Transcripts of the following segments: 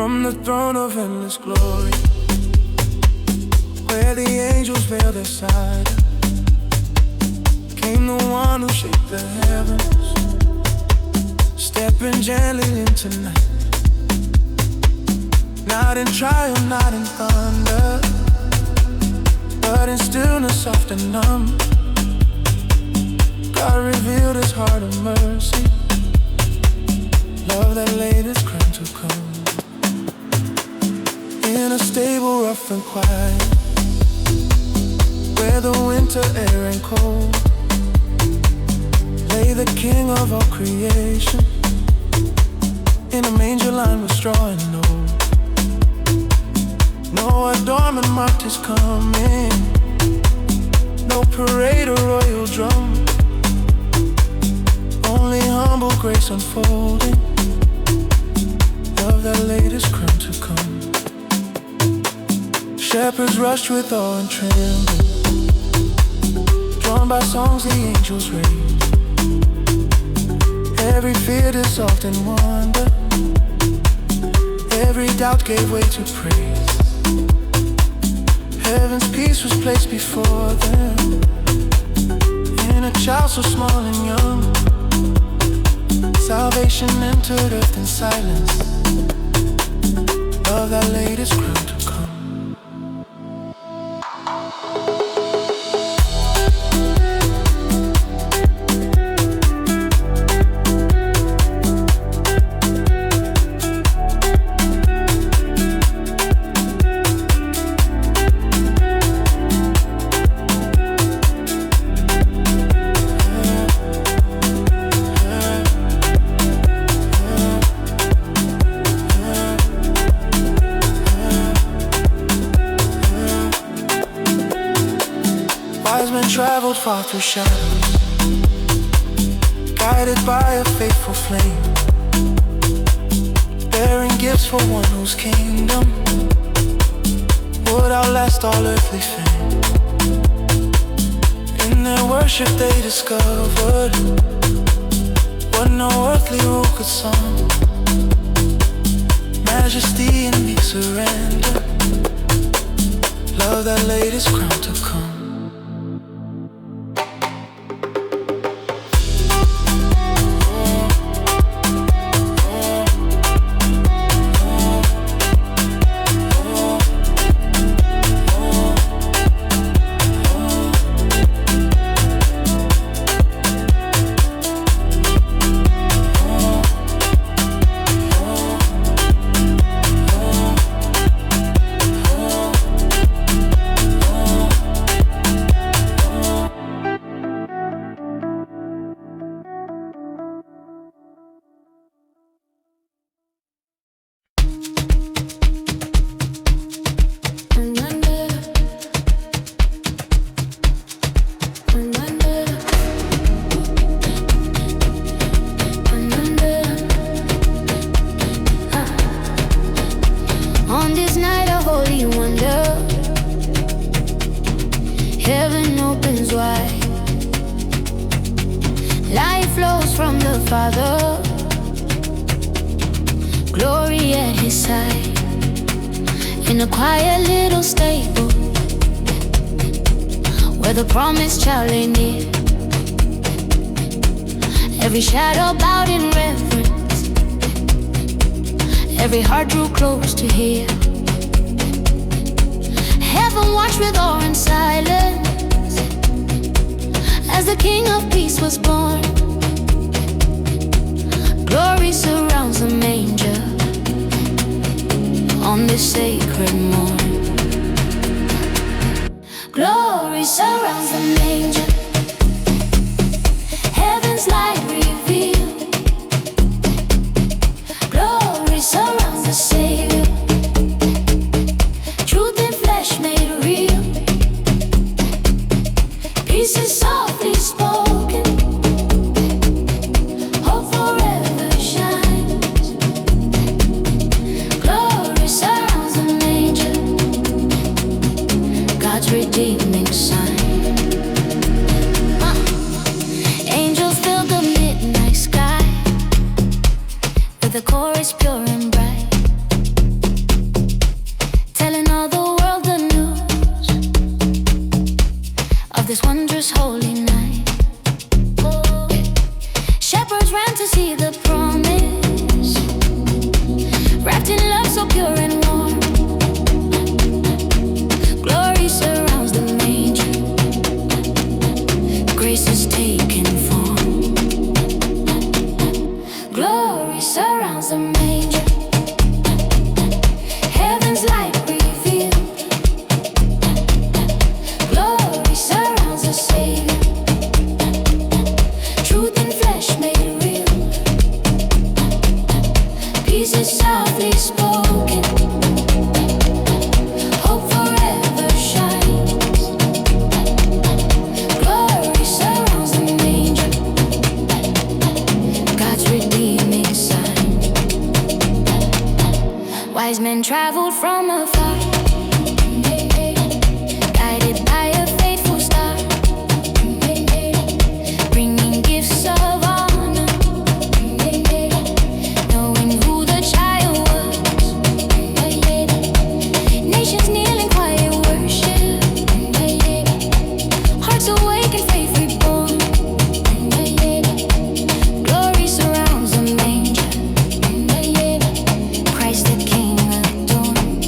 From the throne of endless glory, where the angels veil their sight, came the one who shaped the heavens, stepping gently into night. Not in triumph, not in thunder, but in stillness soft and numb. God revealed his heart of mercy, love that laid his crown to come. In a stable rough and quiet, where the winter air ain't cold, lay the king of all creation, in a manger lined with straw and old. No adornment marked his coming, no parade or royal drum, only humble grace unfolding, love that laid his crown to come. Shepherds rushed with awe and trembling, drawn by songs the angels raised. Every fear dissolved in wonder, every doubt gave way to praise. Heaven's peace was placed before them, in a child so small and young. Salvation entered earth in silence, love that laid his crown to come. Wise men traveled far through shadows, guided by a faithful flame, bearing gifts for one whose kingdom would outlast all earthly fame. In their worship they discovered what no earthly rule could sum, majesty and meek surrender, love that laid his crown to come. Heaven opens wide, life flows from the Father, glory at his side. In a quiet little stable, where the promised child lay near, every shadow bowed in reverence, every heart drew close to hear. Heaven watched with awe and silence as the King of Peace was born. Glory surrounds the manger on this sacred morn. Glory surrounds the manger, heaven's light revealed. Glory surrounds the Savior, peace is softly spoken, hope forever shines. Glory surrounds the manger, Wise men traveled from afar, guided by a faithful star, bringing gifts of honor, knowing who the child was. Nations kneel in quiet worship, hearts awake and faith reborn. Glory surrounds the manger, Christ the King adorned.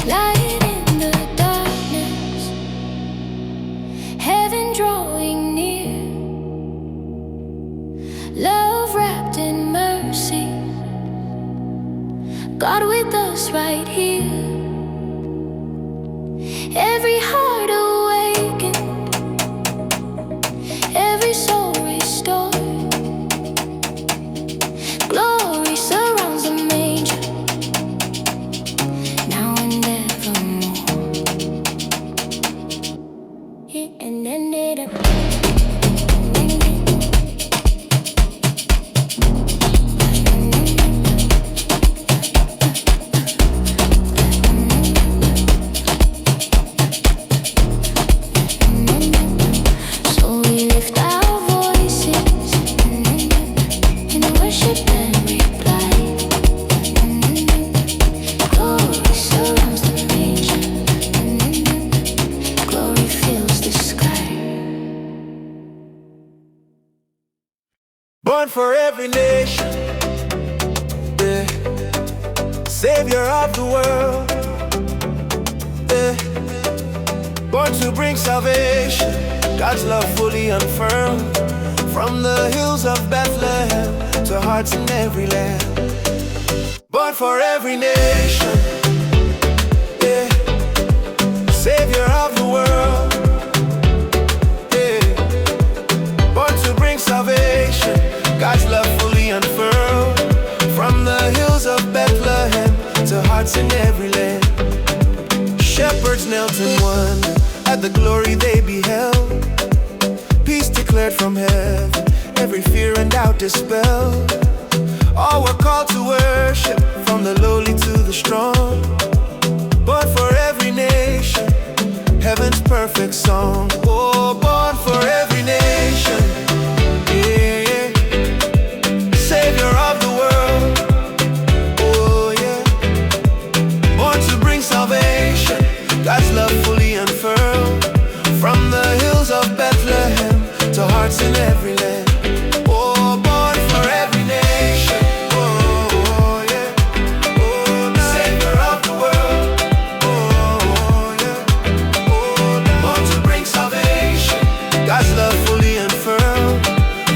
Light in the darkness, heaven drawing near, love wrapped in mercy, God with us right here. Every heart awakened, every soul restored. Glory surrounds the manger, now and evermore. And then it up. So we lift our voices in worship and reply. Glory surrounds the manger, glory fills the sky. Born for every nation, yeah. Savior of the world, yeah. Born to bring salvation, God's love fully unfurled. From the hills of Bethlehem to hearts in every land. Born for every nation, yeah. Savior of the world, yeah. Born to bring salvation, God's love fully unfurled. From the hills of Bethlehem to hearts in every land. Shepherds knelt in wonder at the glory they beheld. Peace declared from heaven, every fear and doubt dispelled. All were called to worship, from the lowly to the strong. Born for every nation, heaven's perfect song. Oh, born for every nation, yeah, yeah. Savior of the world, oh yeah. Born to bring salvation, God's love fully unfurled. From the hills of Bethlehem to hearts in every land. Oh, born for every nation, oh, oh yeah. Oh, Savior of the world, oh, oh yeah. Oh, born to bring salvation, God's love fully unfurled.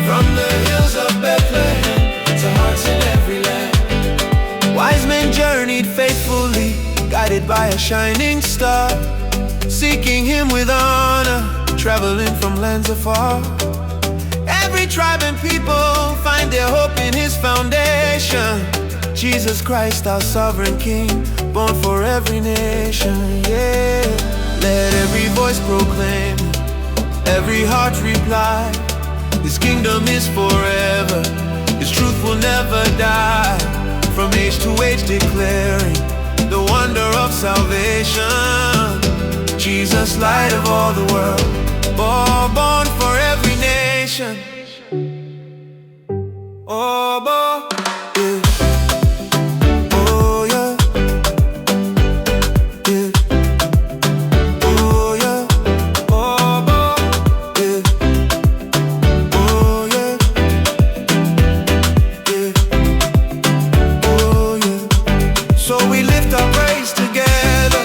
From the hills of Bethlehem to hearts in every land. Wise men journeyed faithfully, guided by a shining star, seeking him with honor, traveling from lands afar. Every tribe and people find their hope in his foundation. Jesus Christ, our sovereign King, born for every nation, yeah. Let every voice proclaim, every heart reply. His kingdom is forever, his truth will never die. From age to age declaring the wonder of salvation. Jesus, light of all the world, born for every nation. Oh, born, yeah. Oh, yeah. Yeah. Oh, yeah. Oh, born, yeah. Oh, yeah. Yeah. Oh, yeah. So we lift our praise together,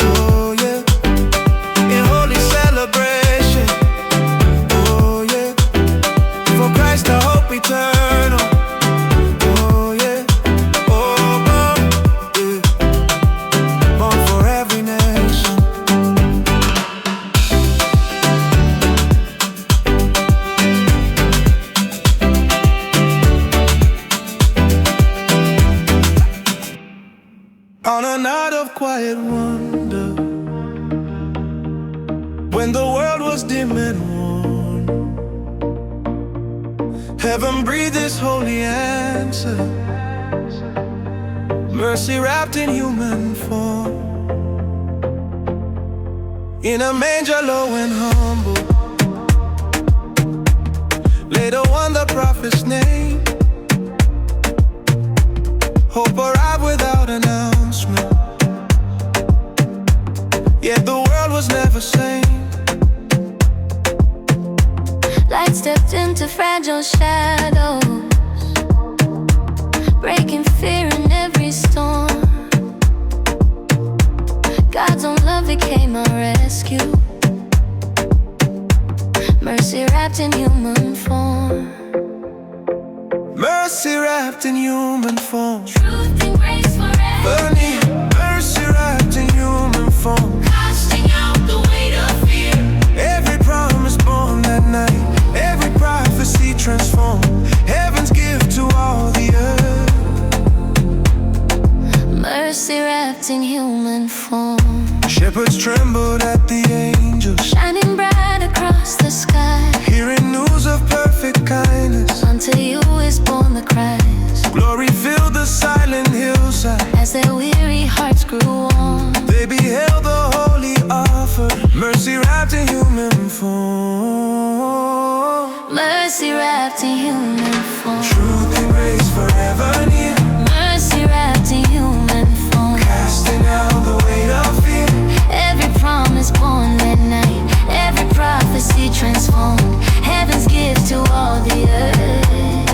oh yeah, in holy celebration, oh yeah, for Christ our hope eternal, oh yeah, oh born, yeah, born for every nation. On a night of quiet wonder, when the world was dim and worn, heaven breathed this holy answer. Mercy wrapped in human form, in a manger low and humble, laid a one the prophet's name. Hope arrived without announcement, yet the world was never sane. Light stepped into fragile shadows, breaking fear in every storm. God's own love became our rescue, mercy wrapped in human form. Mercy wrapped in human form, Truth and grace forever near. mercy wrapped in human form, Casting out the weight of fear. every promise born that night, every prophecy transformed, heaven's gift to all the earth. Mercy wrapped in human form, Shepherds trembled at the angels, shining bright across the sky. hearing news of perfect kindness. Unto you is born the Christ. Glory filled the silent hillside, As their weary hearts grew warm, they beheld the holy offer, mercy wrapped in human form. mercy wrapped in human form. Truth and grace forever near, Mercy wrapped in human form. casting out the weight of fear. Every promise born that night, every prophecy transformed, heaven's gift to all the earth.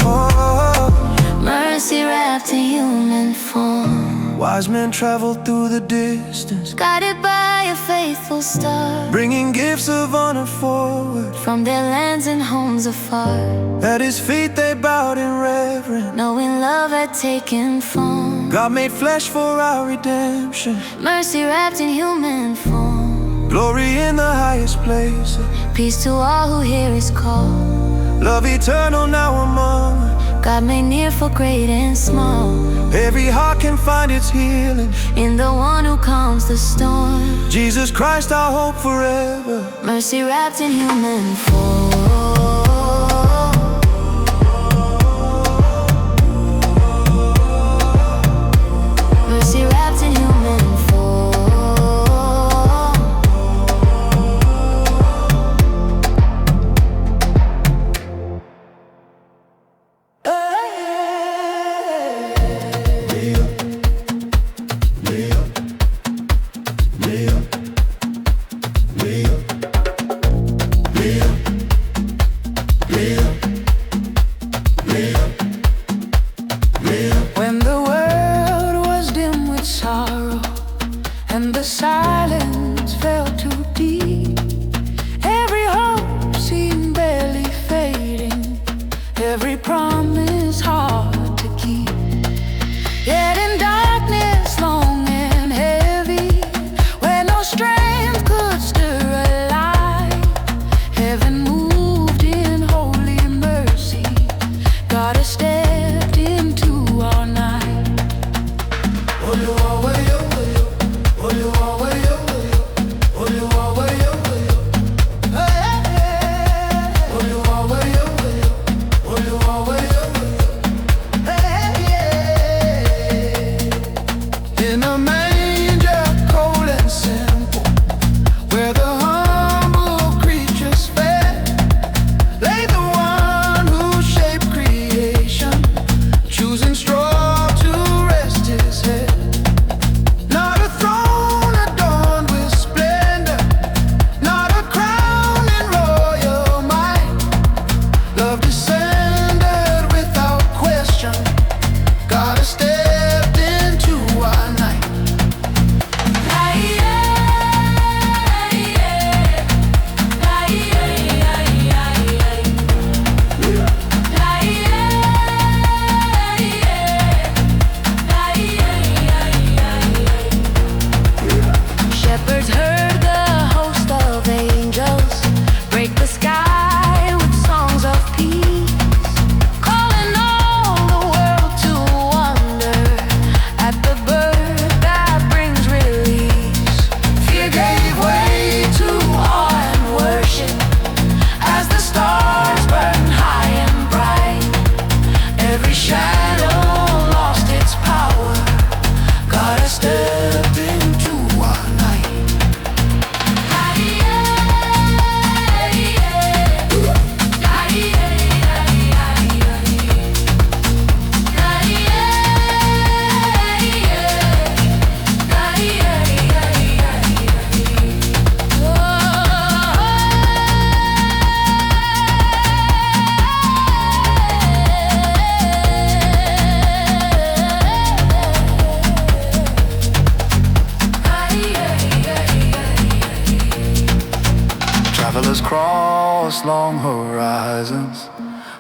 Oh, Mercy wrapped in human form, wise men traveled through the distance, guided by a faithful star, bringing gifts of honor forward. from their lands and homes afar, At his feet they bowed in reverence. knowing love had taken form. God made flesh for our redemption, Mercy wrapped in human form, glory in the highest places, peace to all who hear his call. love eternal now among us. God made near for great and small, Every heart can find its healing, in the one who calms the storm. Jesus Christ our hope forever. Mercy wrapped in human form, mercy wrapped in human form. long horizons,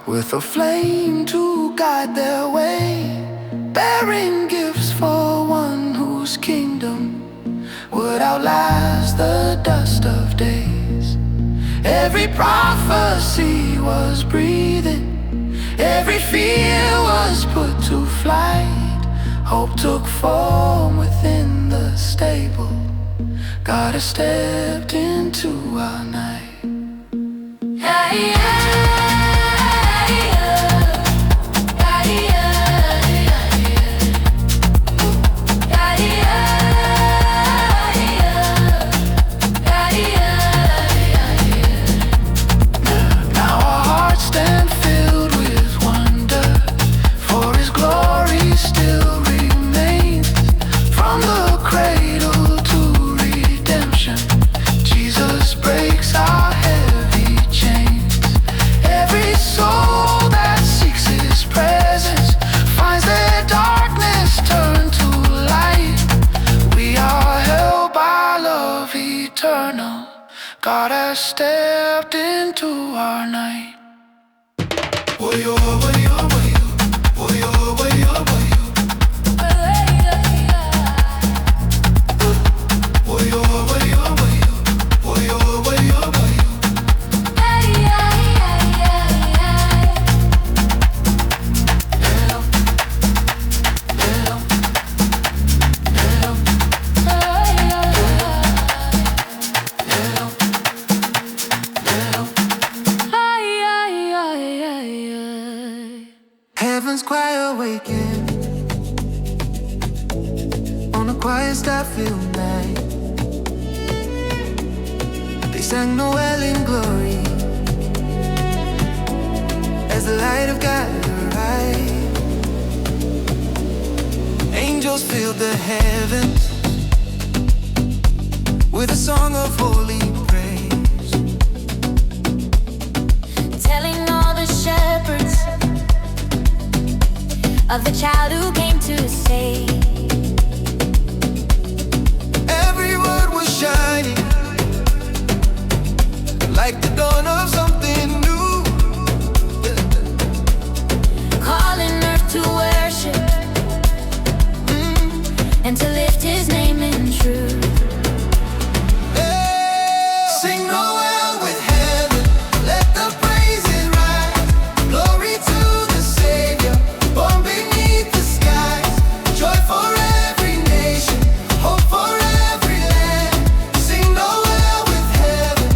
with a flame to guide their way, bearing gifts for one whose kingdom would outlast the dust of days. Every prophecy was breathing, every fear was put to flight. Hope took form within the stable. God has stepped into our night. God has stepped into our night. Woyo, woyo, woyo, woyo, woyo, woyo. Woyo, woyo, woyo, woyo, woyo, woyo. Heaven's choir awakened on a quiet Starfield night. They sang Noel in glory as the light of God arrived. Angels filled the heavens with a song of holy praise, telling all the shepherds of the child who came to save. Every word was shining like the dawn of something new, calling earth to worship and to lift his name in truth. Sing Noel with heaven, let the praises rise. Glory to the Savior, born beneath the skies. Joy for every nation, hope for every land. Sing Noel with heaven,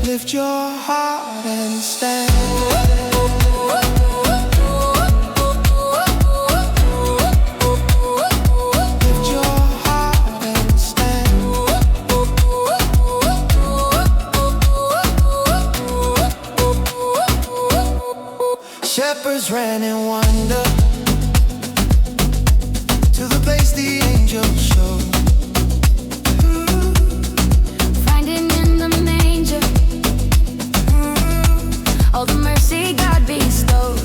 lift your heart and stand. Shepherds ran in wonder to the place the angels showed, Finding in the manger all the mercy God bestowed.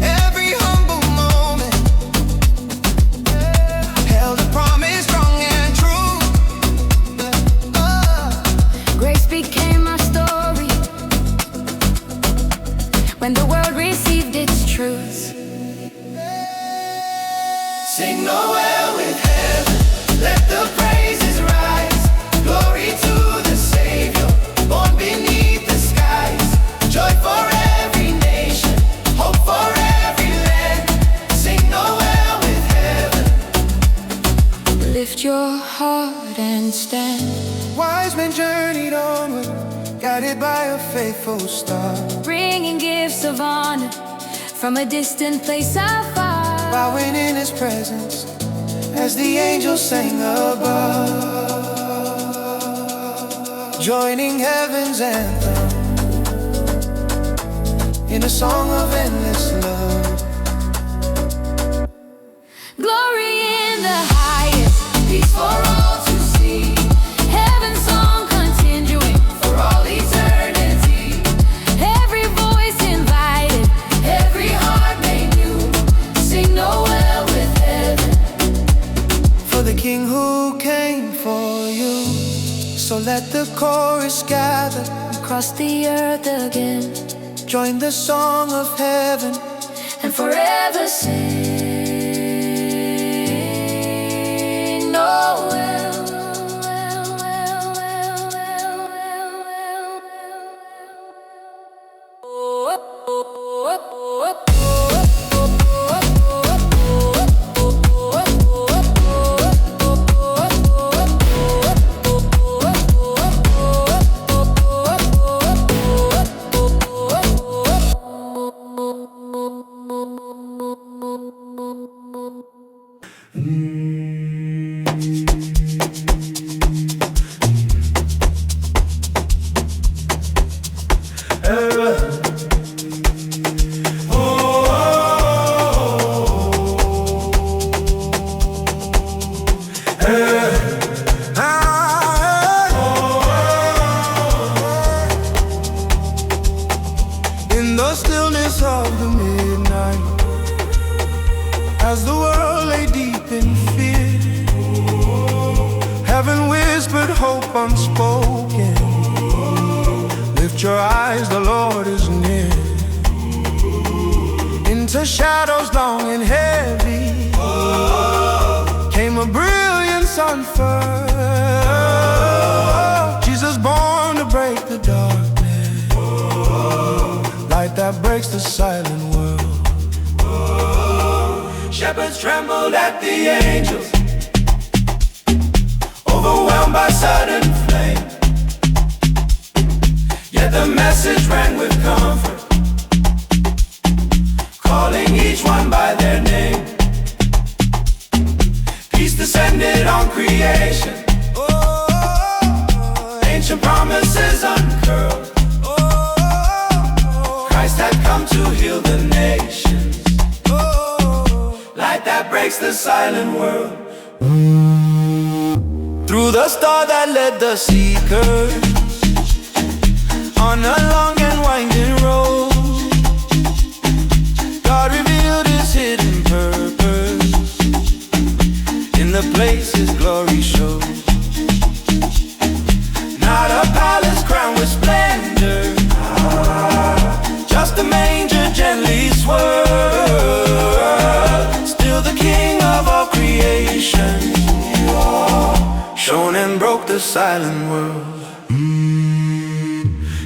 every humble moment held a promise strong and true. Grace became our story when the world received its truths. Sing Noel with heaven, let the praises rise. Glory to the Savior, born beneath the skies. Joy for every nation, hope for every land. Sing Noel with heaven, Lift your heart and stand. wise men journeyed onward, guided by a faithful star, Bringing gifts of honor from a distant place afar. bowing in his presence as the angels sang above, joining heaven's anthem in a song of endless love. Glory in the highest, peace for all to see. Heaven's song continuing for all eternity. Every voice invited, every heart made new. Sing Noel with heaven. For the King who came for you, so So let the chorus gather, across the earth again, join the song of heaven, and forever sing Noel. In the stillness of the midnight, as the world lay deep in fear, heaven whispered hope unspoken. Lift your eyes, the Lord is near. Into shadows long and heavy came a brilliant sunfurl. Jesus born to break the darkness, light that breaks the silent world. Shepherds trembled at the angels, overwhelmed by sudden flame. Yet the message rang with comfort, calling each one by their name. Peace descended on creation, ancient promises uncurled. Christ had come to heal the nations, light that breaks the silent world. Through the star that led the seekers on a long and winding road, God revealed His hidden purpose in the place His glory showed. Not a palace crowned with splendor, just a manger gently swirled. Still the King of all creation shone and broke the silent world.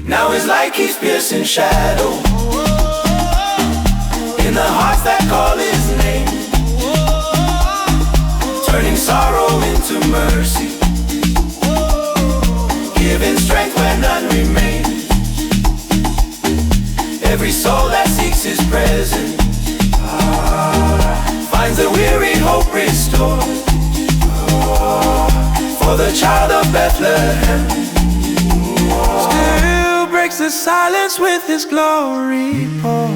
Now His light keeps piercing shadow in the hearts that call His name, turning sorrow into mercy, giving strength where none remains. Every soul that seeks His presence finds the weary hope restored. For the child of Bethlehem still breaks the silence with His glory pour.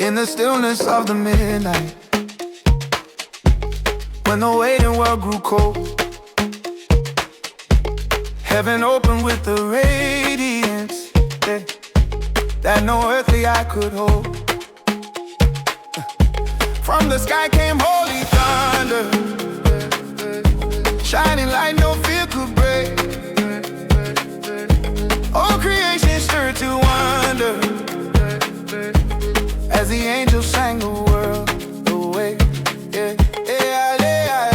In the stillness of the midnight, when the waiting world grew cold, heaven opened with the radiance that no earthly eye could hold. From the sky came holy thunder, shining like no fear could break. All creation stirred to wonder as the angels sang the world away. Yeah, yeah, yeah,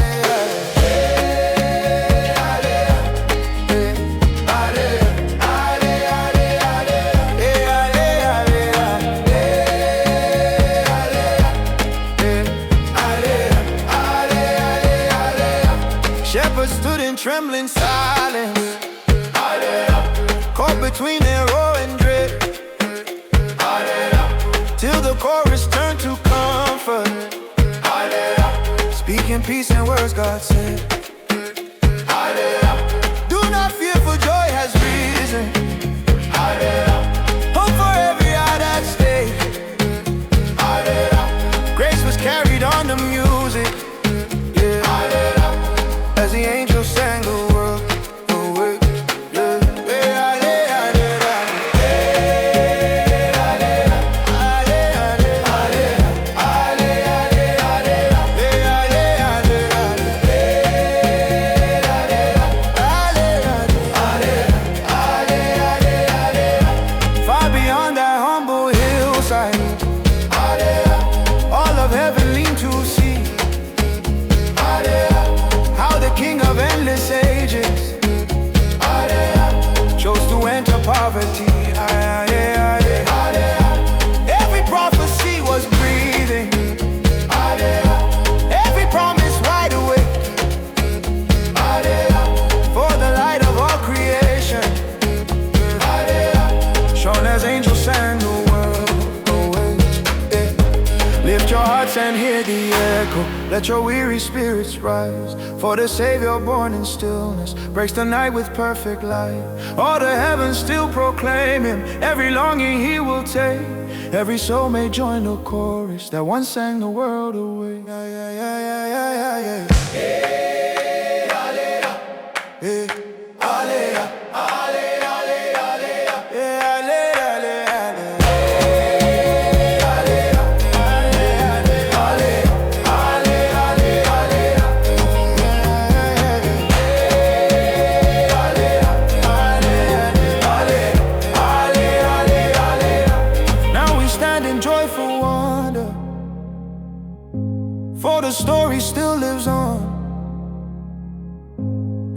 silence, caught between arrow and dread, till the chorus turned to comfort, speaking peace and words God said. Do not fear, for joy has risen. Hope for every eye that stayed. Grace was carried on the music, yeah, as the angels sang the world away. Far beyond that humble hillside, all of heaven leaned to see how the King of endless ages chose to enter poverty. Every prophecy was breathing, every promise wide awake, for the light of all creation shone as angels sang the world away. Lift your hearts and hear the echo. Let your weary spirits rise. For the Savior born in stillness breaks the night with perfect light. All the heavens still proclaim Him. Every longing He will take. Every soul may join the chorus that once sang the world away. Joyful wonder, for the story still lives on,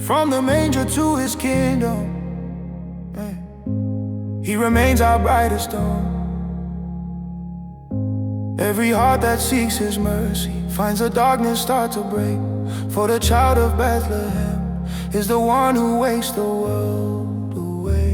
from the manger to His kingdom. He remains our brightest dawn. Every heart that seeks His mercy finds the darkness start to break, for the child of Bethlehem is the one who wakes the world awake.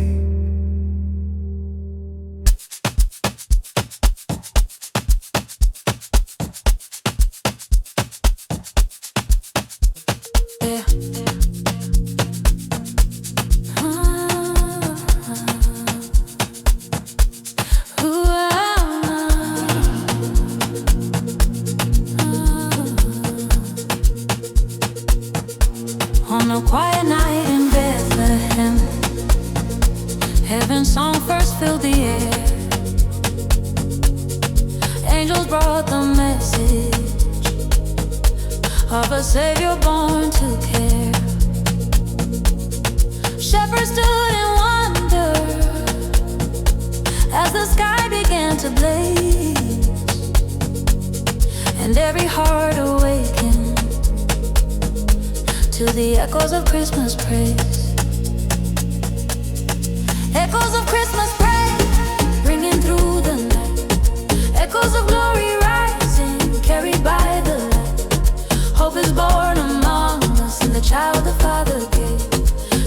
On a quiet night in Bethlehem, heaven's song first filled the air. Angels brought the message of a Savior born to care. Shepherds stood in wonder as the sky began to blaze, and every heart awakened to the echoes of Christmas praise. Echoes of Christmas praise, ringing through the night. Echoes of glory rising, carried by the light. Hope is born among us, and the child the Father gave.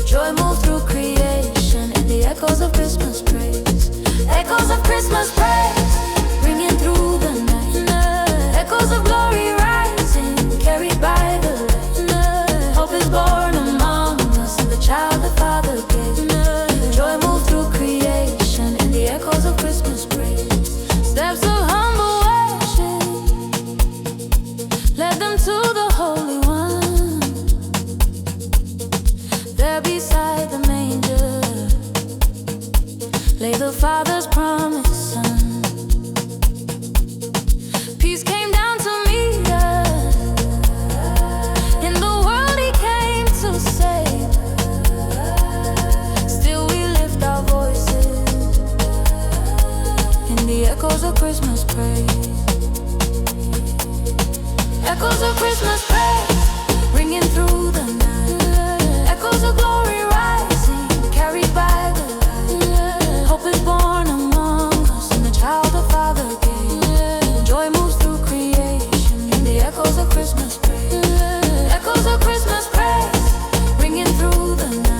Joy moves through creation, and the echoes of Christmas praise. Echoes of Christmas praise, ringing through the night. Echoes of glory rising, carried by the light. Hope is born among us, and the child the Father gave. Joy moves through creation, and the echoes of Christmas praise. Steps of humble worship led them to the Holy One. There beside the manger lay the Father's promised Son. Peace came down to meet us. In the world He came to save. Still we lift our voices in the echoes of Christmas praise. Echoes of Christmas praise, ringing through the night. Echoes of glory rising, carried by the light. Hope is born among us, and the child the Father gave. Joy moves through creation, in the echoes of Christmas praise. Echoes of Christmas praise, ringing through the night.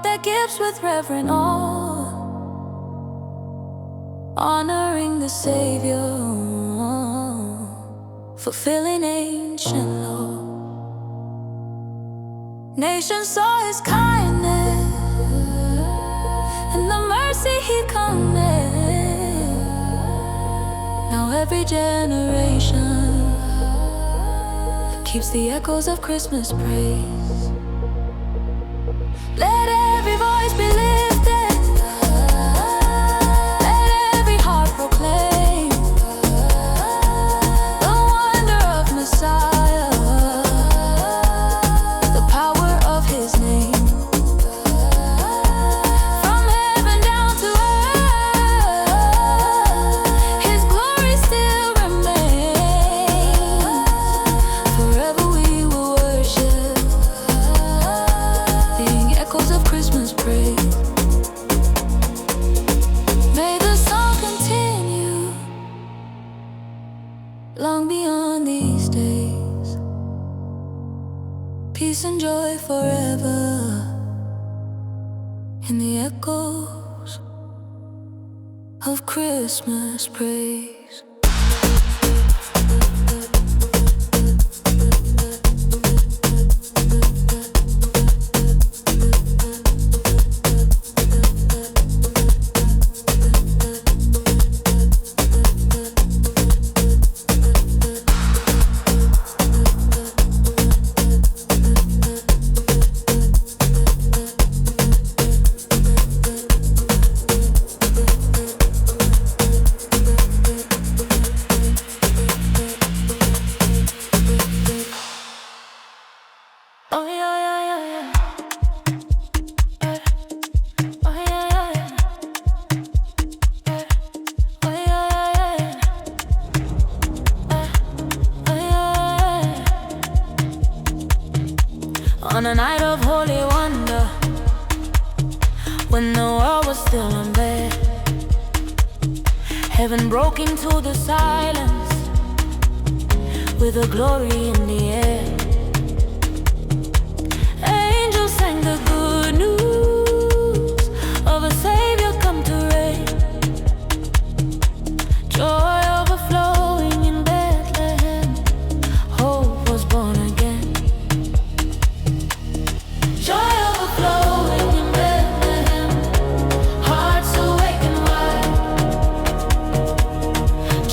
heart that gives with reverent awe, honoring the Savior, fulfilling ancient law. Nations saw his kindness and the mercy he commanded. Now every generation keeps the echoes of Christmas praise. Let every voice be lifted, let every heart proclaim the wonder of Messiah, the power of his name. From heaven down to earth, his glory still remains. Forever we will worship, being echoes of Christmas praise. May the song continue long beyond these days. Peace and joy forever in the echoes of Christmas praise. Oh yeah, yeah, yeah, yeah. Oh yeah, yeah, yeah. Oh yeah, yeah, yeah. Oh yeah, yeah. On a night of holy wonder, when the world was still in bed, heaven broke into the silence with a glory in the air. Angels sang the good news of a Savior come to reign. Joy overflowing in Bethlehem, hope was born again. Joy overflowing in Bethlehem, hearts awake and wide.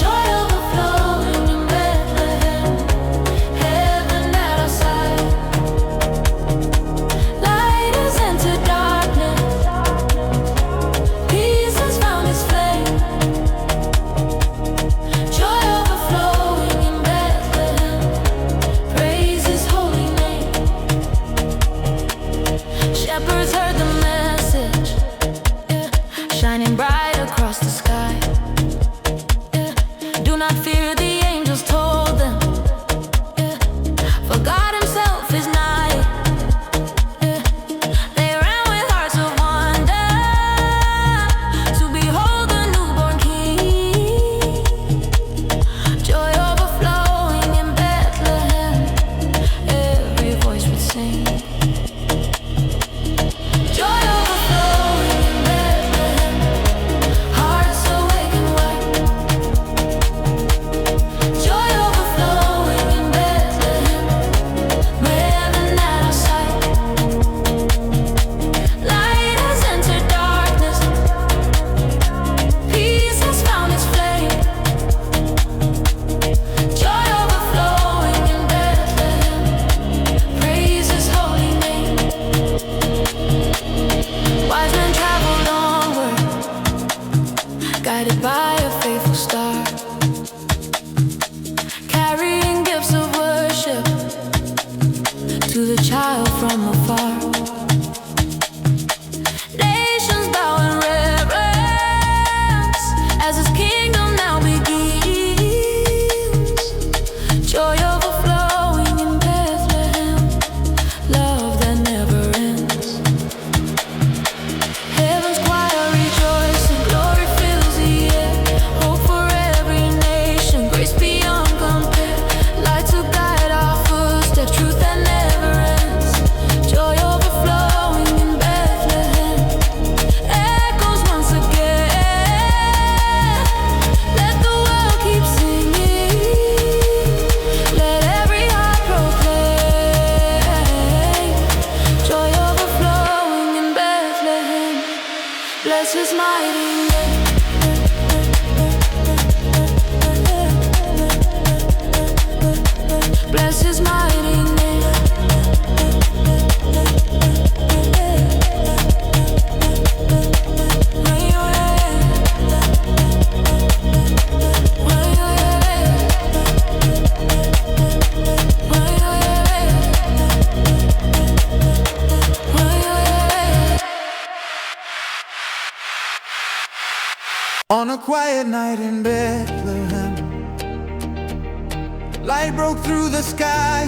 Joy overflowing in Bethlehem, heaven at our side. Light has entered darkness, peace has found its flame. Joy overflowing in Bethlehem, praise his holy name. Shepherds heard the message, yeah, shining bright across the sky. Yeah. Do not fear, the angels told them, yeah, for God himself is nigh. Yeah. They ran with hearts of wonder to behold the newborn King. Joy overflowing in Bethlehem, every voice would sing. Joy overflowing in Bethlehem, hearts awake and wide. Joy overflowing in Bethlehem, heaven at our side. Light has entered darkness, peace has found its flame. Joy overflowing in Bethlehem, praise his holy name. Wise men traveled onward, guided by a faithful star, carrying gifts of worship to the child from afar. Nations bow in reverence as his kingdom now begins. Joy overflowing in Bethlehem, love that never ends. Heaven's choir rejoicing, glory fills the air. Hope for every nation, grace beyond compare. Light to guide our footsteps, truth that never ends. Joy overflowing. Bless His mighty name. Bless His mighty name. On a quiet night in Bethlehem, light broke through the sky.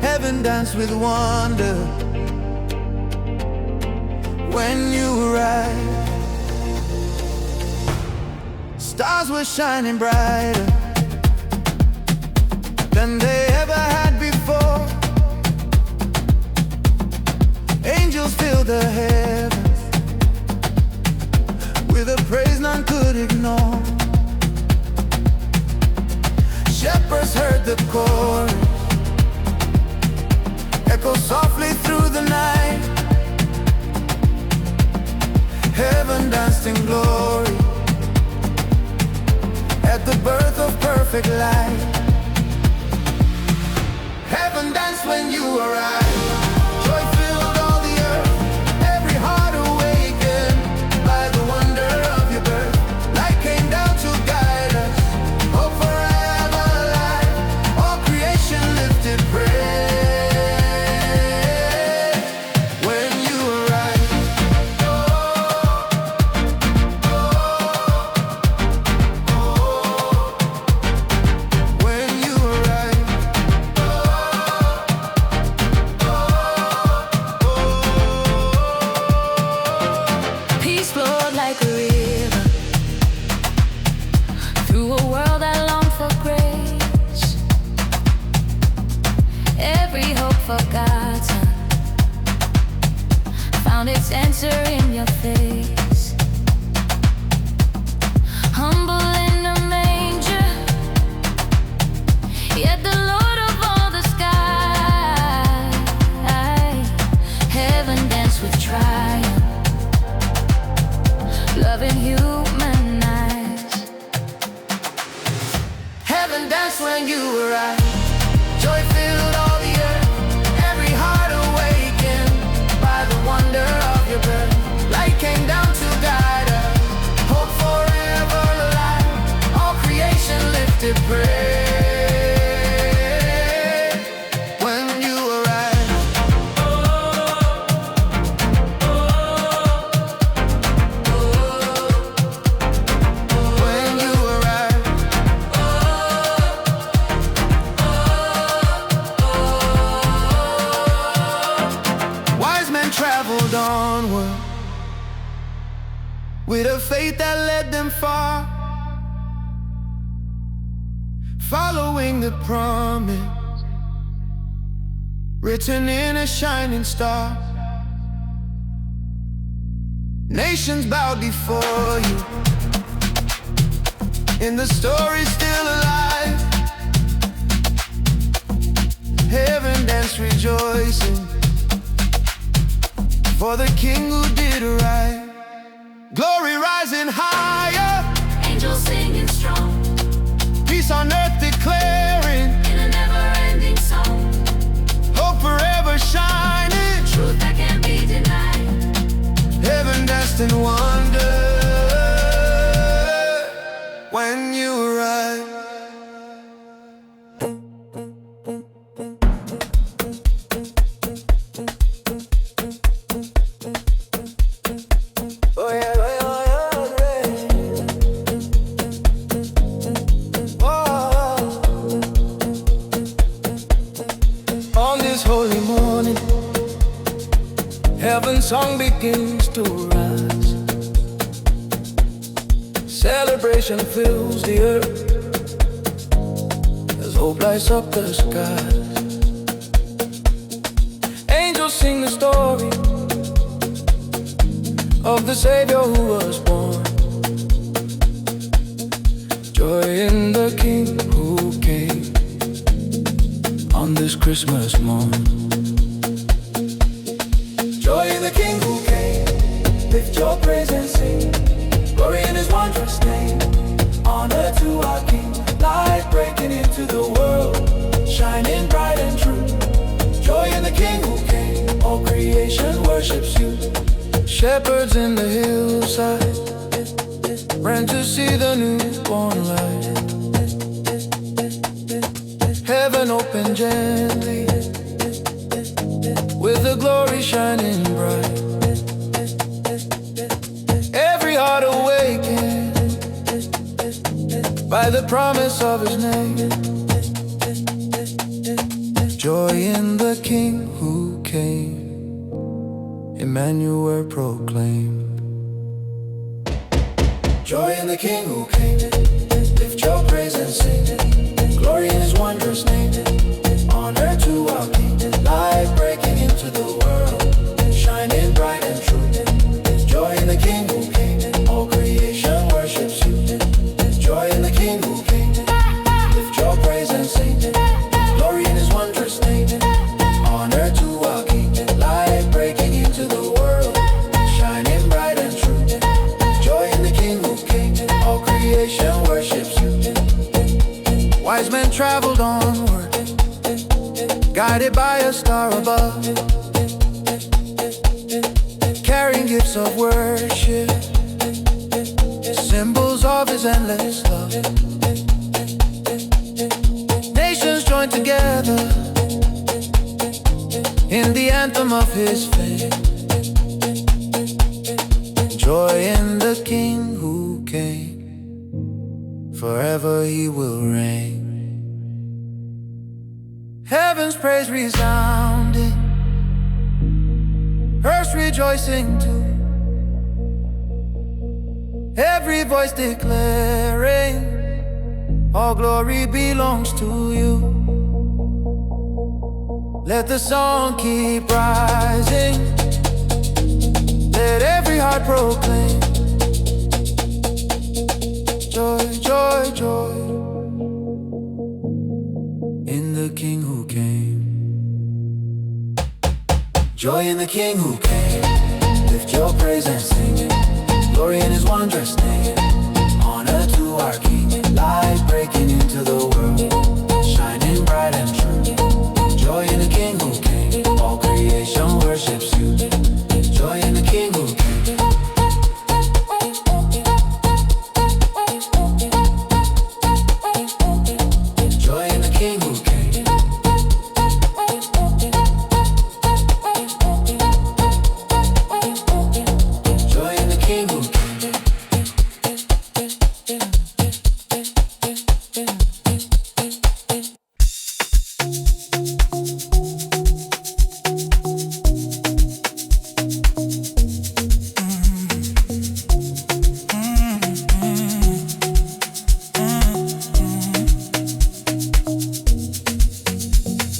Heaven danced with wonder when you arrived. Stars were shining brighter than they ever had before. Angels filled the heavens with a praise none could ignore. Shepherds heard the chorus echo softly through the night. Heaven danced in glory at the birth of perfect light. Heaven danced when you arrived. Joy filled all the earth, every heart awakened by the wonder of your birth. Light came down to guide us, hope forever alive. All creation lifted praise when you arrived. When you arrived. Peace flowed like a river through a world that longed for grace. Every hope forgotten found its answer in your face. Humble in the manger, yet the Lord of all the sky. Heaven danced with triumph, loving human eyes. Heaven danced when you arrived. Joy filled all the earth, every heart awakened by the wonder of your birth. Light came down to guide us, hope forever alive. All creation lifted praise when you arrived. When you arrived. Wise men traveled onward with a faith that led them far, following the promise written in a shining star. Nations bowed before you, in the story still alive. Heaven danced rejoicing for the King who did arrive. Glory rising higher, Angels singing strong peace on earth declaring, in a never-ending song. hope forever shining. Truth that can't be denied. Heaven danced in wonder when you arrived. Oh yeah, oh yeah, oh yeah, yeah. Oh. On this holy morning, heaven's song begins to rise. Celebration fills the earth as hope lights up the skies. Angels sing the story of the Savior who was born. Joy in the King who came on this Christmas morn. Joy in the King who came. Lift your praise and sing. Glory in His wondrous name. Honor to our King. Light breaking into the world, shining bright and true. Joy in the King who came. All creation worships you. Shepherds in the hillside ran to see the newborn light. Heaven opened gently, with the glory shining bright. Every heart awakened by the promise of His name. Joy in the King who came, Emmanuel proclaimed. Joy in the King who came. Lift your praise and sing. Glory in His wondrous name. Honor to our King. Light breaking into the world, shining bright and true. Joy in the King who came. All creation worships you. Joy in the King who came. Lift your praise and sing. Glory in His wondrous name. Honor to our King. Light breaking into the world, shining bright and true. Joy in the King who came. All creation worships you. Wise men traveled onward, guided by a star above, carrying gifts of worship, symbols of His endless love. Nations joined together in the anthem of His fame. Joy in the King who came, forever He will reign. Heaven's praise resounding, earth's rejoicing too. Every voice declaring, all glory belongs to you. Let the song keep rising, let every heart proclaim. Joy, joy, joy in the King who came. Joy in the King who came. Lift your praise and sing. Glory in His wondrous name. Honor to our King. Light breaking into the world, shining bright and true. Joy in the King who came. All creation worships you. Joy in the King who came. Joy in the King who came. Joy in the King who came.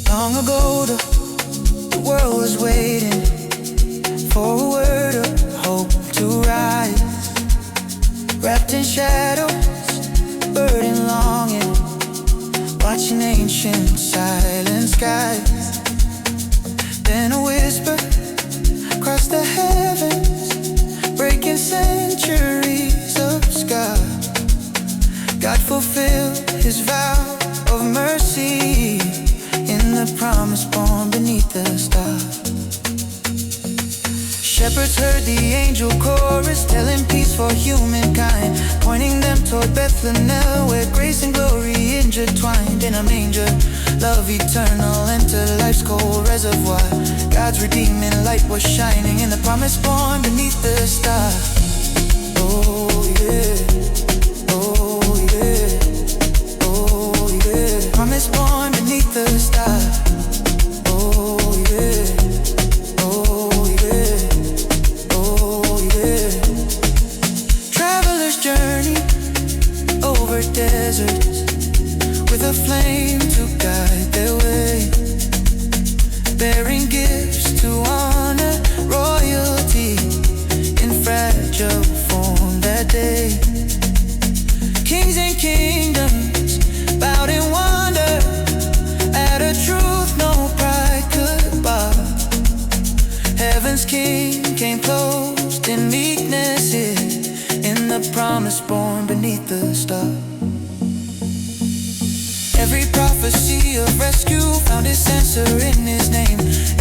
Long ago, the world was waiting for a word of hope to rise. Wrapped in shadows, burden longing, watching ancient silent skies. Then a whisper crossed the heavens, breaking centuries of sky. God fulfilled His vow of mercy in the promise born beneath the stars. Shepherds heard the angel chorus telling peace for humankind, pointing them toward Bethlehem where grace and glory intertwined. In a manger, love eternal entered life's cold reservoir. God's redeeming light was shining in the promise born beneath the star. Oh yeah, oh yeah, oh yeah. Promise born beneath the star. Oh yeah, oh yeah, oh yeah. Travelers journey over deserts with a flame to guide their way, bearing gifts to honor royalty in fragile form that day. rescue found its answer in his name.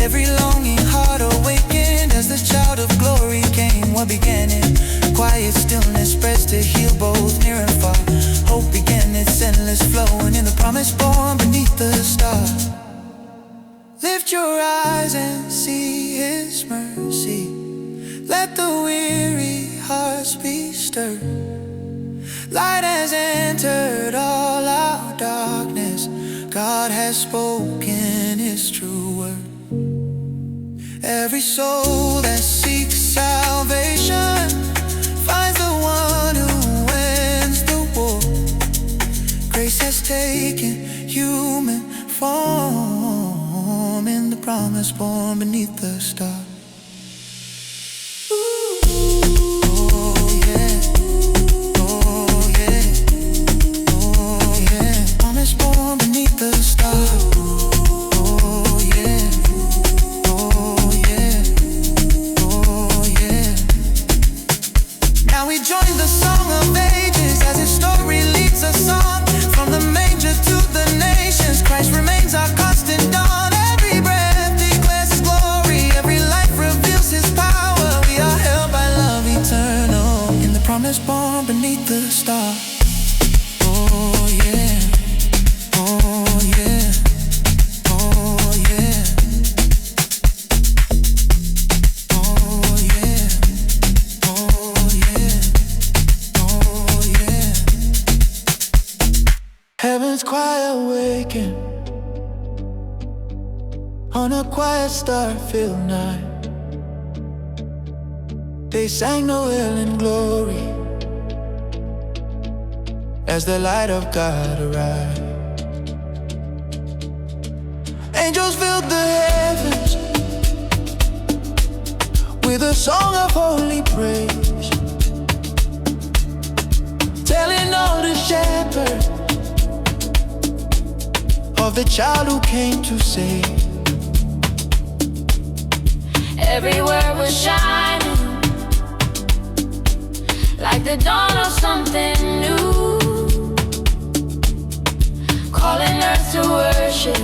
Every longing heart awakened as the child of glory came. What began in quiet stillness spreads to heal both near and far. Hope began its endless flow, and in the promise born beneath the stars. Lift your eyes and see his mercy. Let the weary hearts be stirred. Light has entered all our darkness. God has spoken his true word. Every soul that seeks salvation finds the one who wins the war. Grace has taken human form in the promise born beneath the stars. Join the song of ages as his story leads us on. From the manger to the nations, Christ remains our constant dawn. Every breath declares his glory, every life reveals his power. We are held by love eternal in the promise born beneath the stars. Oh yeah, oh yeah, oh yeah. Heaven's choir waking on a quiet star-filled night. They sang Noel in glory as the light of God arrived. Angels filled the heavens with a song of holy praise, telling all the shepherds of the child who came to save. Everywhere was shining like the dawn of something new, calling earth to worship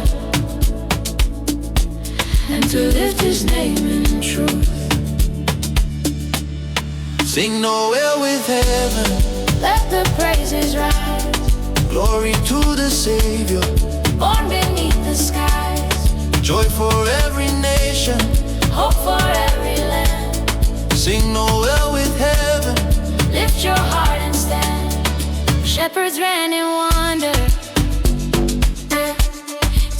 and to lift his name in truth. Sing Noel with heaven, let the praises rise. Glory to the Savior, born beneath the skies. Joy for every nation, hope for every land. Sing Noel with heaven, lift your heart and stand. Shepherds ran in wonder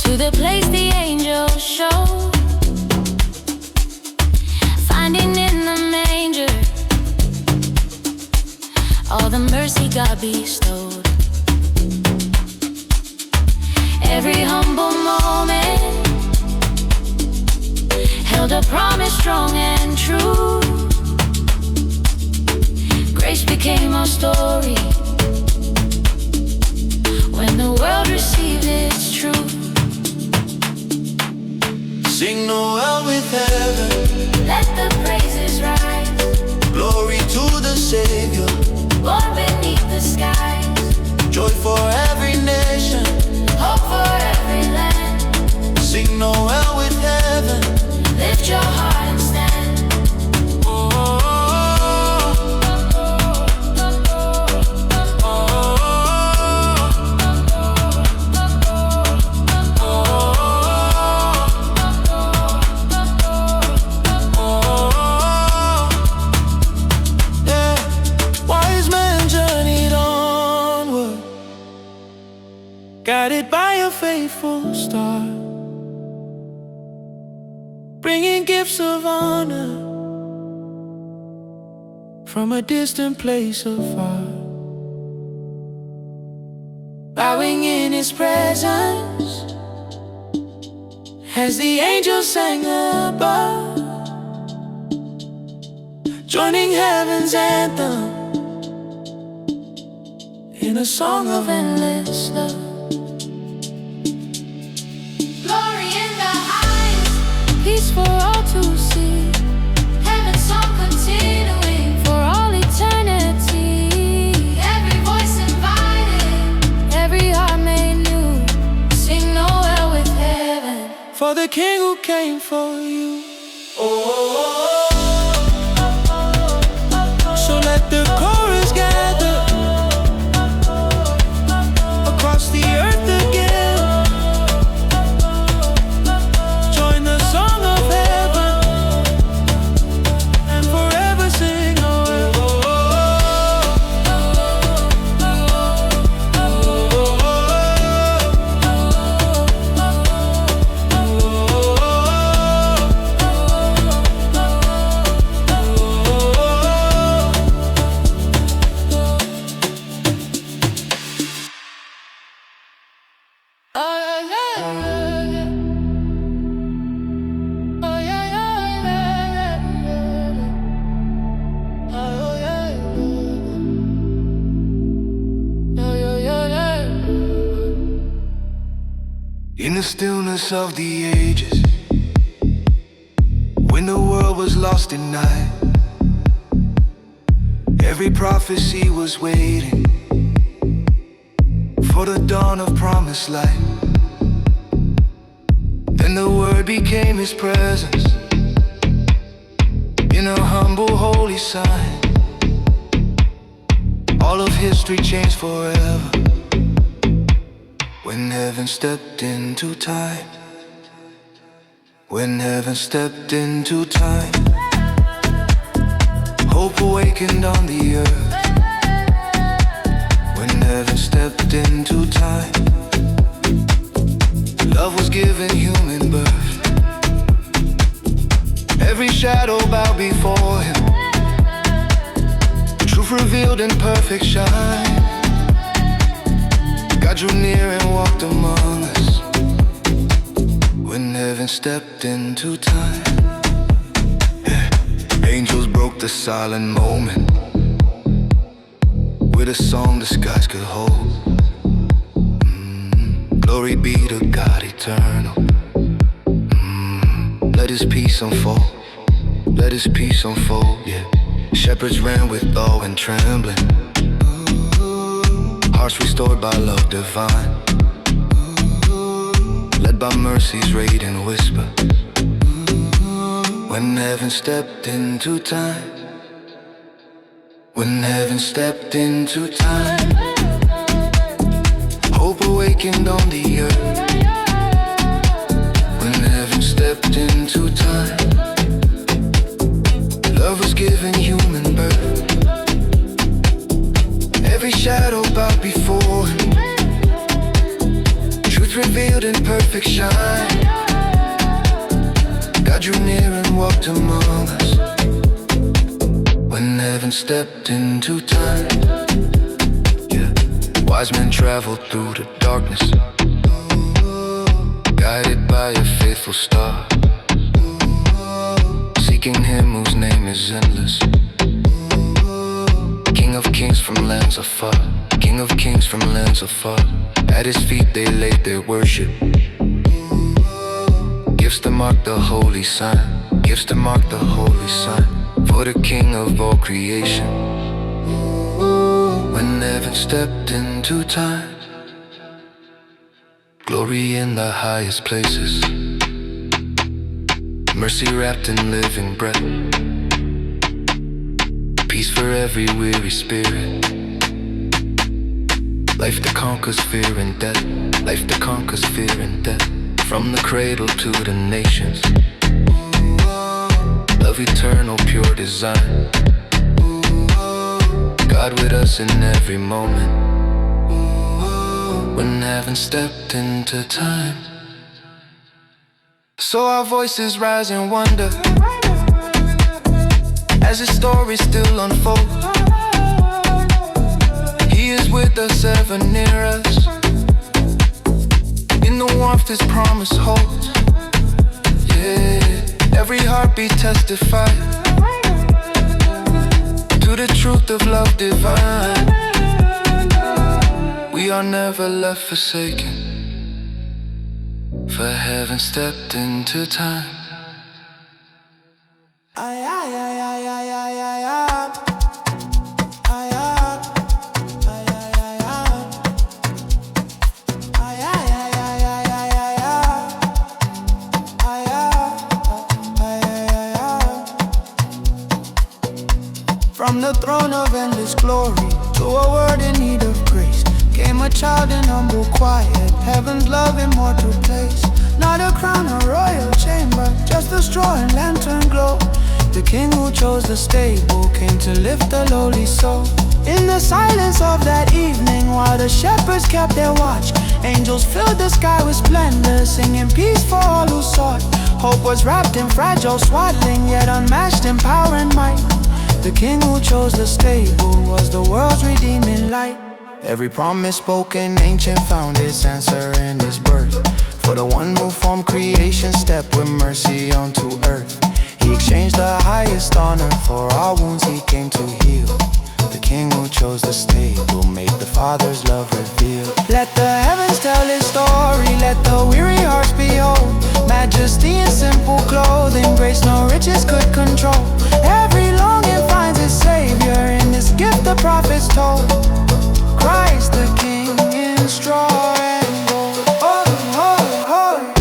to the place the angels showed, finding in the manger all the mercy God bestowed. Every humble moment held a promise strong and true. Grace became our story when the world received its truth. Sing Noel with heaven, let the praises rise. Glory to the Savior, born beneath the skies. Joy for every nation, hope for every land. Sing Noel with heaven, lift your heart and stand. Guided by a faithful star, bringing gifts of honor from a distant place afar. Bowing in his presence as the angels sang above, joining heaven's anthem in a song of endless love. Peace for all to see, heaven's song continuing for all eternity. Every voice invited, every heart made new. Sing Noel with king who came for you. So let the chorus gather across the earth again. Join the song of heaven and forever sing away. In the stillness of the ages, when the world was lost in night, every prophecy was waiting for the dawn of promised light. Then the word became his presence in a humble holy sign. All of history changed forever when heaven stepped into time. When heaven stepped into time, hope awakened on the earth. When heaven stepped into time, love was given human birth. Every shadow bowed before him, truth revealed in perfect shine. God drew near and walked among us when heaven stepped into time. Yeah. Angels broke the silent moment with a song the skies could hold. Glory be to God eternal. Let his peace unfold. Let his peace unfold, yeah. Shepherds ran with awe and trembling, hearts restored by love divine, led by mercy's radiant whisper. When heaven stepped into time, when heaven stepped into time, hope awakened on the earth. When heaven stepped into time, love was given human birth. Every shadow bowed before him, truth revealed in perfect shine. God drew near and walked among us when heaven stepped into time. Yeah. Wise men traveled through the darkness, guided by a faithful star, seeking him whose name is endless. King of kings from lands afar, King of kings from lands afar. At his feet they laid their worship, gifts to mark the holy sign, gifts to mark the holy sign, for the King of all creation. When heaven stepped into time, glory in the highest places, mercy wrapped in living breath, peace for every weary spirit, life that conquers fear and death, life that conquers fear and death. From the cradle to the nations, love eternal, pure design, God with us in every moment. When heaven stepped into time, so our voices rise in wonder as his story still unfolds. He is with us, ever near us, in the warmth his promise holds. Yeah, every heartbeat testifies to the truth of love divine. We are never left forsaken, for heaven stepped into time. From the throne of endless glory to a world in need of grace came a child in humble quiet, heaven's love immortal place. Not a crown or royal chamber, just a straw and lantern glow. The king who chose the stable came to lift the lowly soul. In the silence of that evening, while the shepherds kept their watch, angels filled the sky with splendor, singing peace for all who sought. Hope was wrapped in fragile swaddling, yet unmatched in power and might. The king who chose the stable was the world's redeeming light. Every promise spoken, ancient found its answer in his birth. For the one who formed creation stepped with mercy onto earth. He exchanged the highest honor for our wounds he came to heal. The king who chose the stable made the Father's love reveal. Let the heavens tell his story, let the weary hearts behold. Majesty in simple clothing, grace no riches could control. Every longing finds its savior in this gift the prophets told. Christ the King in straw and gold. Oh, oh, oh.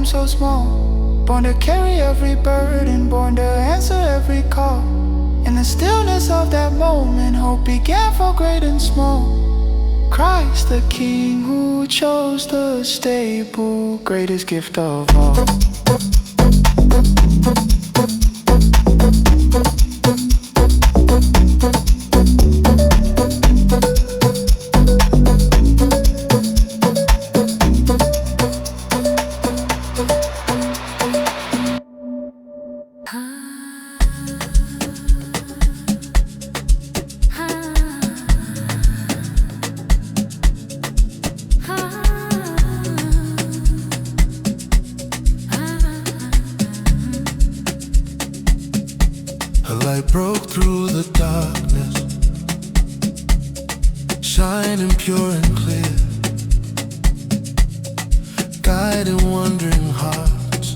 So small, born to carry every burden, born to answer every call. In the stillness of that moment, hope began for great and small. Christ the King who chose the stable, greatest gift of all. A light broke through the darkness, shining pure and clear, guiding wandering hearts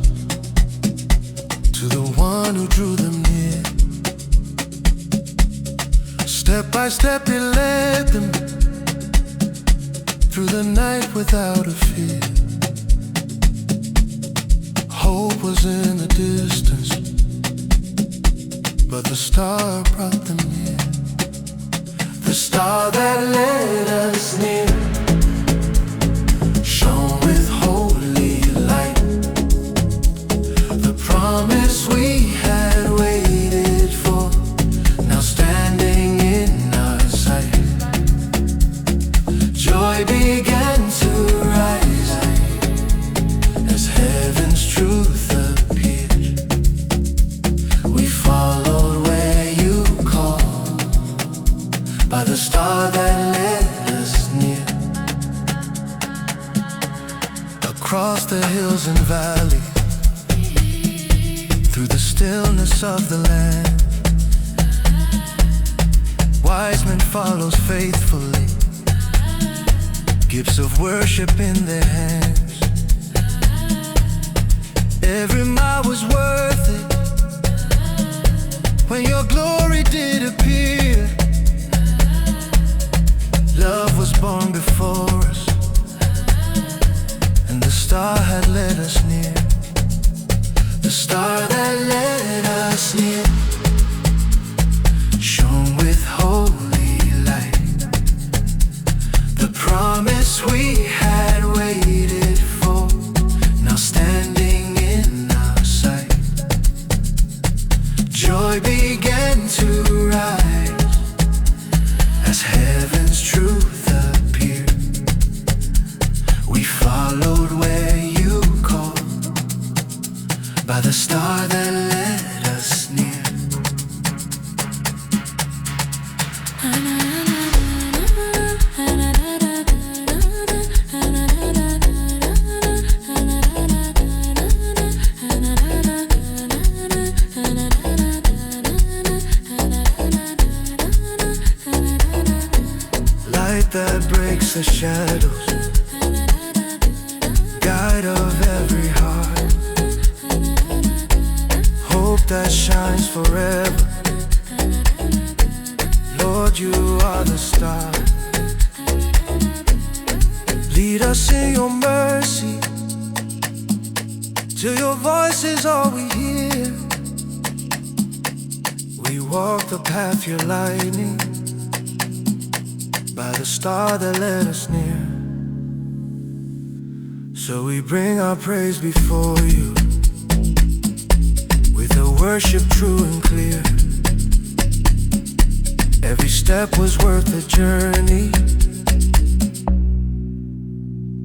to the one who drew them near. Step by step he led them through the night without a fear. Hope was in the distance, but the star brought them near. The star that led us near shone with holy light. The promise we had waited for, now standing in our sight. Joy began to rise as heaven's truth appeared. We followed where you called, by the star that led us near. Across the hills and valleys, through the stillness of the land, wise men follows faithfully, gifts of worship in their hands. Every mile was worth it when your glory did appear. Love was born before us, and the star had led us near. The star that led us near shone with holy light. The promise we had waited for, now standing in our sight. Joy began to rise as heaven's truth appeared. We followed where you called, by the star that led us near. amongst the shadows, guide of every heart, hope that shines forever. Lord, you are the star. Lead us in your mercy, till your voice is all we hear. We walk the path you're lighting, by the star that led us near. So we bring our praise before you, with a worship true and clear. Every step was worth the journey,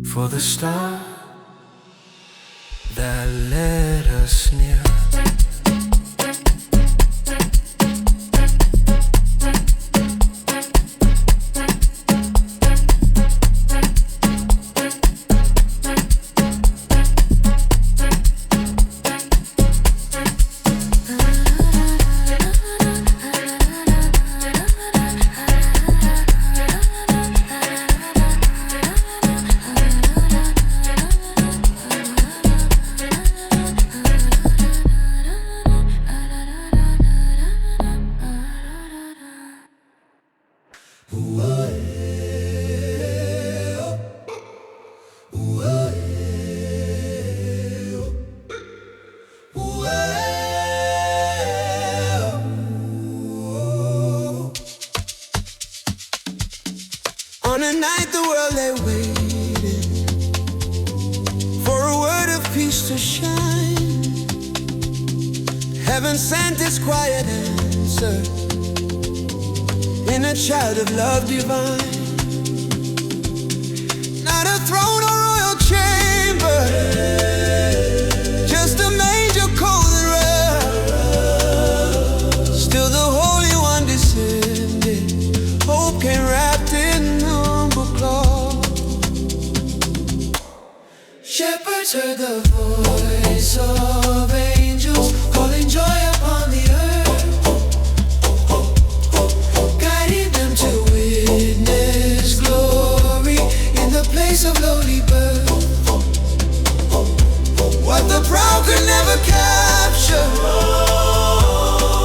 for the star that led us near. On a night the world lay waiting for a word of peace to shine, heaven sent its quiet answer in a child of love divine. Not a throne or royal chamber, just a manger cold and rare. Still the Holy One descended, hope came wrapped in humble cloth. Shepherds heard the voice of angels calling joy upon the earth, guiding them to witness glory in the place of lowly birth. What the proud could never capture,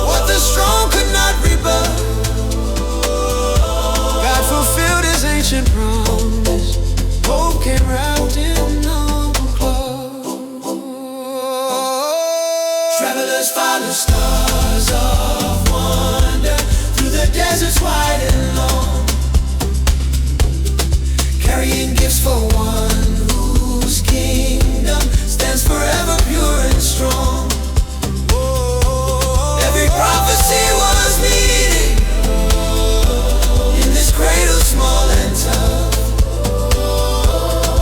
what the strong could not rebut, God fulfilled his ancient promise, hope came wrapped in humble cloth. Travelers follow stars of wonder through the deserts wide and long, carrying gifts for one whose kingdom stands forever pure and strong. Every prophecy was meeting in this cradle small and tough.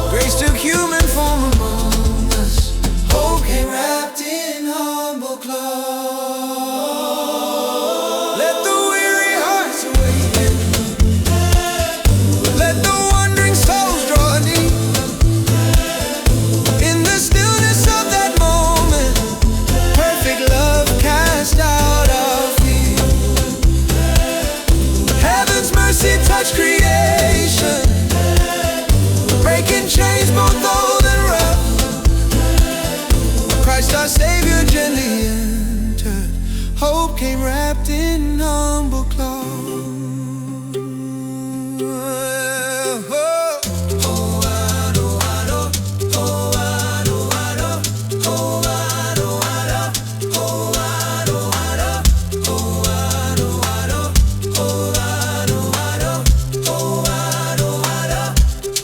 Grace took human form among us, hope came wrapped in humble cloth. Let the weary hearts awaken, let the wandering souls draw near. In the stillness of that moment, perfect love cast out our fear. Heaven's mercy touched creation, breaking chains both old and rough. Christ our Savior gently entered, hope came wrapped in humble cloth.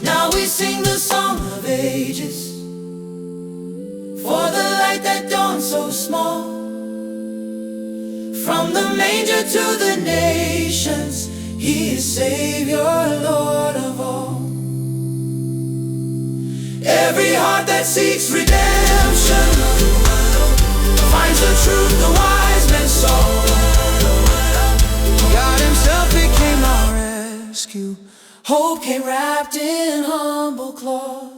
Now we sing the song of ages, for the light that dawned so small. From the manger to the nations, He is Savior, Lord of all. Every heart that seeks redemption finds the truth the wise men saw. God himself became our rescue, Hope came wrapped in humble cloth.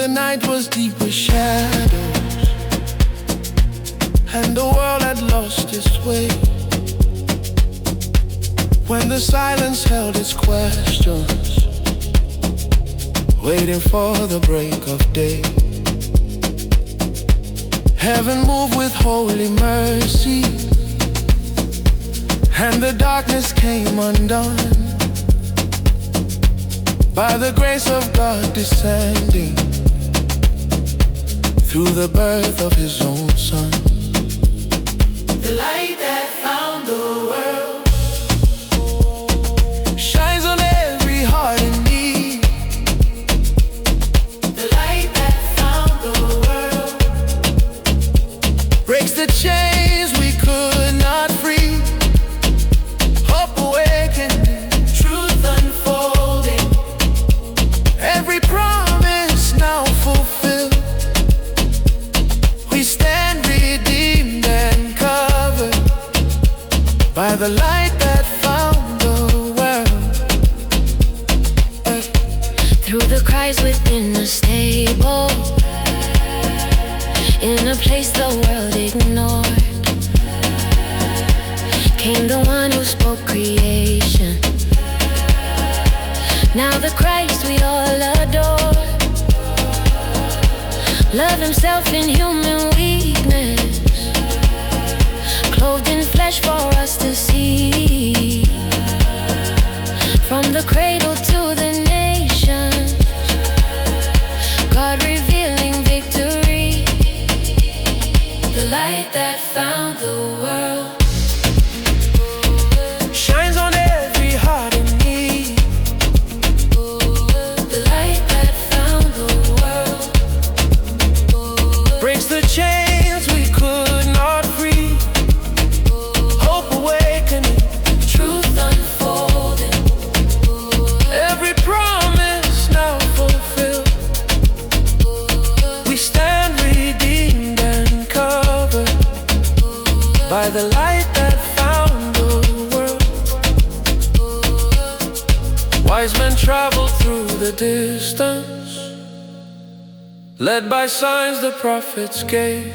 the night was deep with shadows and the world had lost its way, when the silence held its questions, waiting for the break of day. Heaven moved with holy mercy, and the darkness came undone, by the grace of God descending through the birth of His own Son. The light that found the world shines on every heart in need. The light that found the world breaks the chains we could not free. Hope awakening, truth unfolding, every promise now fulfilled. We stand redeemed and covered by the light that found the world. Through the cries within the stable, in a place the world ignored, came the one who spoke creation. Now the Christ we all adore, love Himself in human weakness, clothed in flesh for us to see. From the cradle to the nation, God revealing victory. The light that found the world Shines on every heart in need. the light that found the world Breaks the chains we could not free. Hope awakening, truth unfolding, every promise now fulfilled. We stand redeemed and covered by the light that found the world. Wise men traveled through the distance, led by signs the prophets gave,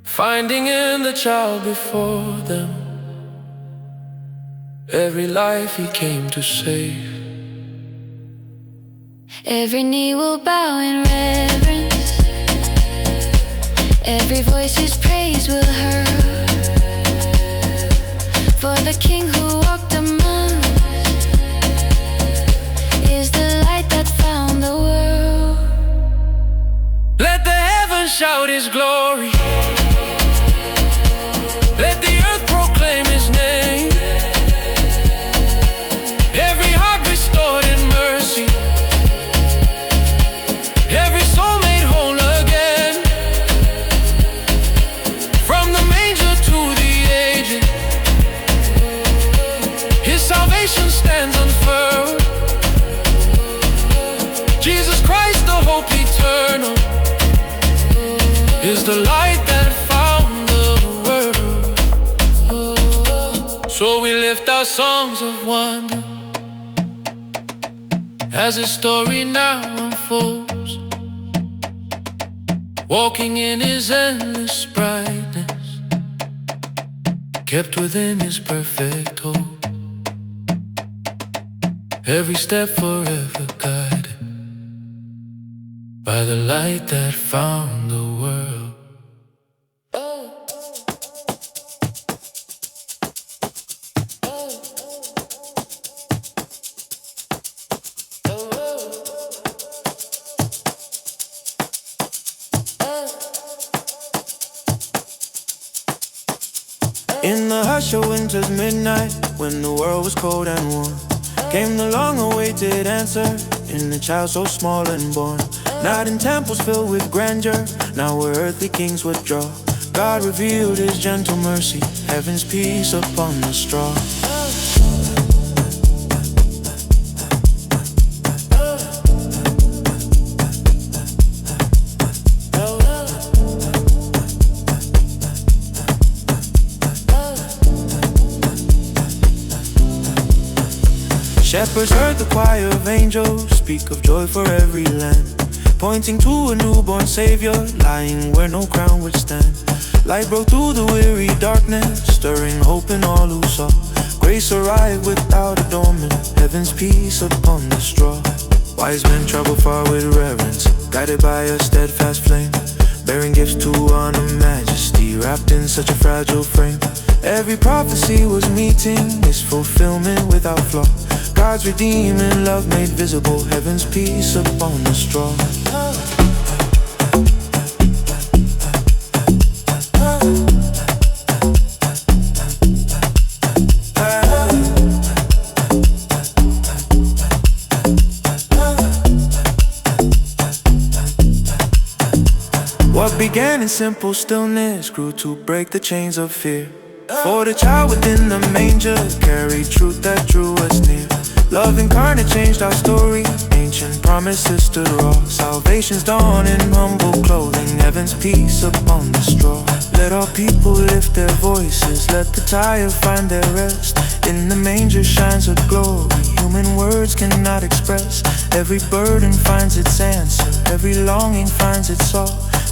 finding in the child before them every life He came to save. every knee will bow in reverence, every voice His praise will heard, for the King who walked among us is the light that found the world. Let the heavens shout His glory, let the earth proclaim His name. Every heart restored in mercy, every soul made whole again. From the manger to the aged, His salvation stands unfurled. Jesus Christ, the hope eternal, is the light that found the world. So we lift our songs of wonder as His story now unfolds, walking in His endless brightness, kept within His perfect hope. Every step forever guided by the light that found the world. In the hush of winter's midnight, when the world was cold and warm, came the long-awaited answer in a child so small and born. Not in temples filled with grandeur, now where earthly kings withdraw. God revealed His gentle mercy, heaven's peace upon the straw. Shepherds heard the choir of angels speak of joy for every land, pointing to a newborn Savior, lying where no crown would stand. Light broke through the weary darkness, stirring hope in all who saw. Grace arrived without adornment, heaven's peace upon the straw. Wise men travel far with reverence, guided by a steadfast flame, bearing gifts to honor majesty, wrapped in such a fragile frame. Every prophecy was meeting its fulfillment without flaw. God's redeeming love made visible, heaven's peace upon the straw. What began in simple stillness grew to break the chains of fear. For the child within the manger carried truth that drew us near. Love incarnate changed our story, ancient promises stood raw. Salvation's dawn in humble clothing, heaven's peace upon the straw. Let all people lift their voices, let the tired find their rest. In the manger shines a glory human words cannot express. Every burden finds its answer, every longing finds its soul.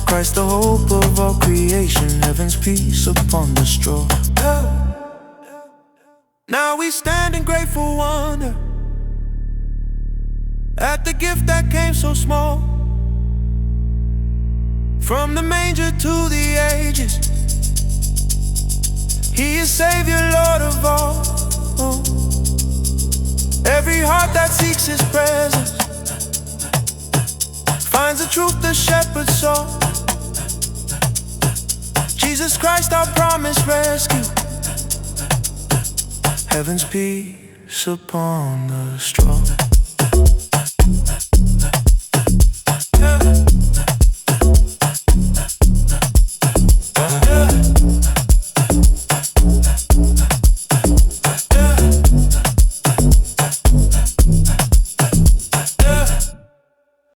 Christ the hope of all creation, heaven's peace upon the straw. Now we stand in grateful wonder at the gift that came so small. From the manger to the ages, He is Savior, Lord of all. Every heart that seeks His presence finds the truth the shepherd saw. Jesus Christ, our promised rescue, heaven's peace upon the straw.